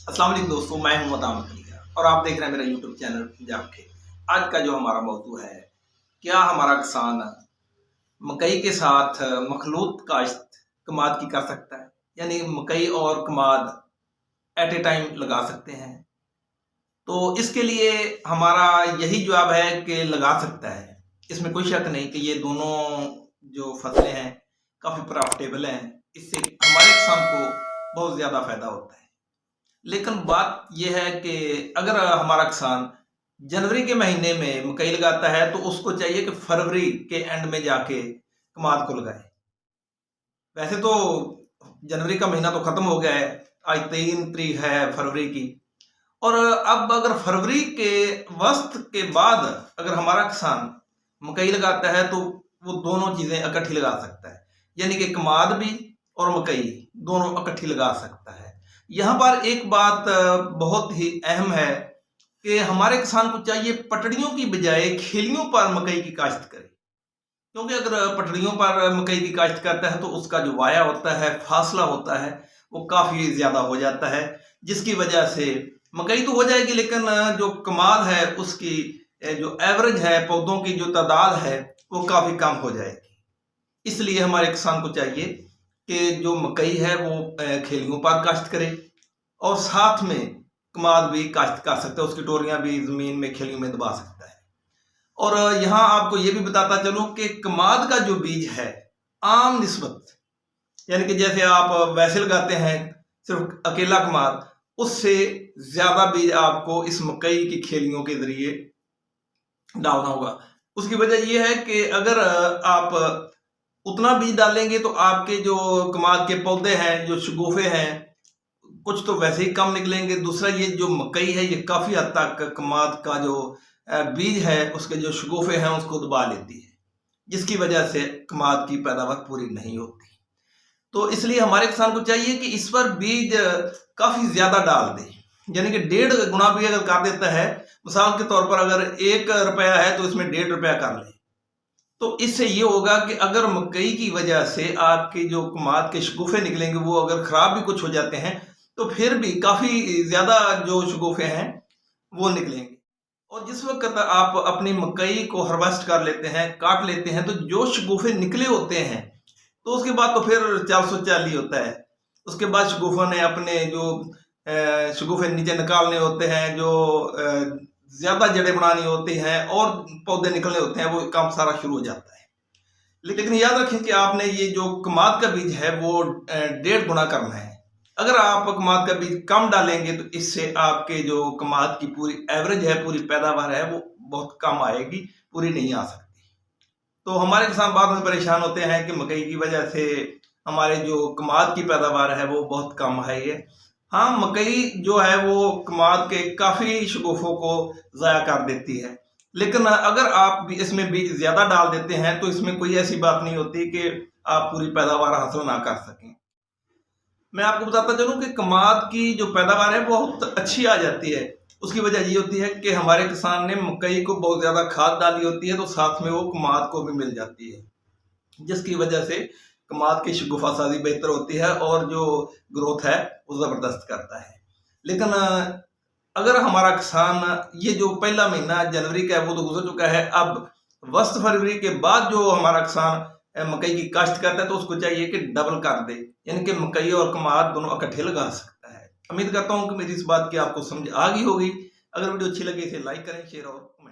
अस्सलाम वालेकुम दोस्तों, मैं हूं मदाम अकलिया और आप देख रहे हैं मेरा यूट्यूब चैनल पंजाब खेत। आज का जो हमारा मौजू है, क्या हमारा किसान मकई के साथ मखलूत काश्त कमाद की कर सकता है, यानी मकई और कमाद एट ए टाइम लगा सकते हैं। तो इसके लिए हमारा यही जवाब है कि लगा सकता है। इसमें कोई शक नहीं कि ये दोनों जो फसलें हैं काफ़ी प्रॉफिटेबल हैं। इससे हमारे किसान को बहुत ज़्यादा फायदा होता है। लेकिन बात यह है कि अगर हमारा किसान जनवरी के महीने में मकई लगाता है तो उसको चाहिए कि फरवरी के एंड में जाके कमाद को लगाए। वैसे तो जनवरी का महीना तो खत्म हो गया है, आज 3 तारीख है फरवरी की। और अब अगर फरवरी के वस्त के बाद अगर हमारा किसान मकई लगाता है तो वो दोनों चीजें इकट्ठी लगा सकता है, यानी कि कमाद भी और मकई दोनों इकट्ठी लगा सकता है। यहाँ पर एक बात बहुत ही अहम है कि हमारे किसान को चाहिए पटड़ियों की बजाय खेलियों पर मकई की काश्त करे। क्योंकि अगर पटड़ियों पर मकई की काश्त करता है तो उसका जो वाया होता है, फासला होता है, वो काफ़ी ज़्यादा हो जाता है, जिसकी वजह से मकई तो हो जाएगी लेकिन जो कमाद है उसकी जो एवरेज है, पौधों की जो तादाद है वो काफ़ी कम हो जाएगी। इसलिए हमारे किसान को चाहिए कि जो मकई है वो खेलियों पर काश्त करे और साथ में कमाद भी काश्त कर सकता है, उसकी टोरियां भी ज़मीन में खेलियों में दबा सकता है। और यहाँ आपको ये भी बताता चलूं कि कमाद का जो बीज है आम निस्बत, यानी कि जैसे आप वैसे लगाते हैं सिर्फ अकेला कमाद, उससे ज़्यादा बीज आपको इस मकई की खेलियों के ज़रिए डालना होगा। उसकी वजह यह है कि अगर आप उतना बीज डालेंगे तो आपके जो कमाद के पौधे हैं, जो शगुफे हैं, कुछ तो वैसे ही कम निकलेंगे। दूसरा ये जो मकई है ये काफ़ी हद तक कमाद का जो बीज है उसके जो शगुफे हैं उसको दबा लेती है, जिसकी वजह से कमाद की पैदावार पूरी नहीं होती। तो इसलिए हमारे किसान को चाहिए कि इस पर बीज काफ़ी ज़्यादा डाल दे, यानी कि 1.5 गुना भी अगर कर देता है, मिसाल के तौर पर अगर 1 रुपया है तो इसमें 1.5 रुपया कर ले। तो इससे ये होगा कि अगर मकई की वजह से आपके जो कमाद के शगुफे निकलेंगे वो अगर ख़राब भी कुछ हो जाते हैं तो फिर भी काफ़ी ज़्यादा जो शगुफे हैं वो निकलेंगे। और जिस वक्त आप अपनी मकई को हार्वेस्ट कर लेते हैं, काट लेते हैं, तो जो शगुफे निकले होते हैं तो उसके बाद तो फिर 440 होता है। उसके बाद शगुफों ने अपने जो शगुफे नीचे निकालने होते हैं, जो ज़्यादा जड़ें बनानी होती हैं और पौधे निकलने होते हैं, वो काम सारा शुरू हो जाता है। लेकिन याद रखें कि आपने ये जो कमाद का बीज है वो 1.5 गुना करना है। अगर आप कमाद का बीज कम डालेंगे तो इससे आपके जो कमाद की पूरी एवरेज है, पूरी पैदावार है, वो बहुत कम आएगी, पूरी नहीं आ सकती। तो हमारे किसान बाद में परेशान होते हैं कि मकई की वजह से हमारे जो कमाद की पैदावार है वो बहुत कम है। ये हाँ, मकई जो है वो कमाद के काफ़ी शगुफों को ज़ाया कर देती है, लेकिन अगर आप भी इसमें बीज ज़्यादा डाल देते हैं तो इसमें कोई ऐसी बात नहीं होती कि आप पूरी पैदावार हासिल ना कर सकें। मैं आपको बताता चलूँ कि कमाद की जो पैदावार है बहुत अच्छी आ जाती है। उसकी वजह ये होती है कि हमारे किसान ने मकई को बहुत ज़्यादा खाद डाली होती है, तो साथ में वो कमाद को भी मिल जाती है, जिसकी वजह से कमाद की शगुफा साजी बेहतर होती है और जो ग्रोथ है वो ज़बरदस्त करता है। लेकिन अगर हमारा किसान ये जो पहला महीना जनवरी का है वो तो गुजर चुका है, अब वस्त फरवरी के बाद जो हमारा किसान मकई की काश्त करता है तो उसको चाहिए कि डबल कर दे, यानी कि मकई और कमाद दोनों इकट्ठे लगा सकता है। उम्मीद करता हूँ कि मेरी इस बात की आपको समझ आ गई होगी। अगर वीडियो अच्छी लगी इसे लाइक करें, शेयर और कमेंट